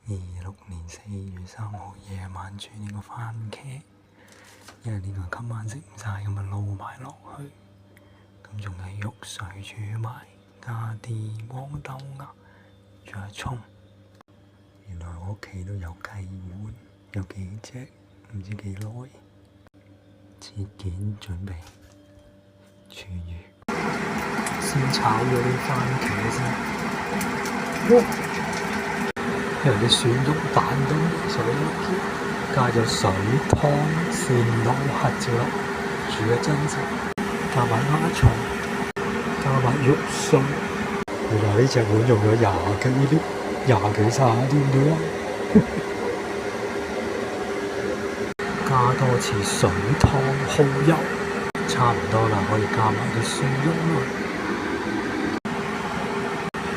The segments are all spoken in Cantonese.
26年4月3號夜晚煮呢個番茄，因為呢個今晚食唔晒，咁咪撈埋落去。咁仲係肉水煮埋，加啲黃豆芽，仲有葱。原來我屋企都有雞碗，有幾隻，唔知幾耐。切件準備廚餘，先炒咗啲番茄先。因為啲蒜蓉蛋都水一啲，加咗水湯、蒜蓉、黑椒粒，煮一陣先，加埋蝦葱，加埋肉碎。原來呢隻碗用咗廿幾30料啊！加多次水湯、蠔油，差唔多啦，可以加埋啲蒜蓉啦，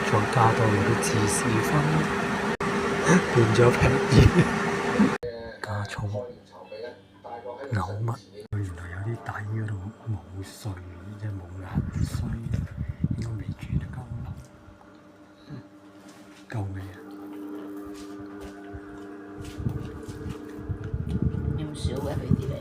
再加多啲芝士粉。變咗平嘢，加葱、牛蜜。原來有啲底嗰度冇水，即係冇硬水，應該未煮得夠腍。夠未啊？用少嘅佢啲嚟。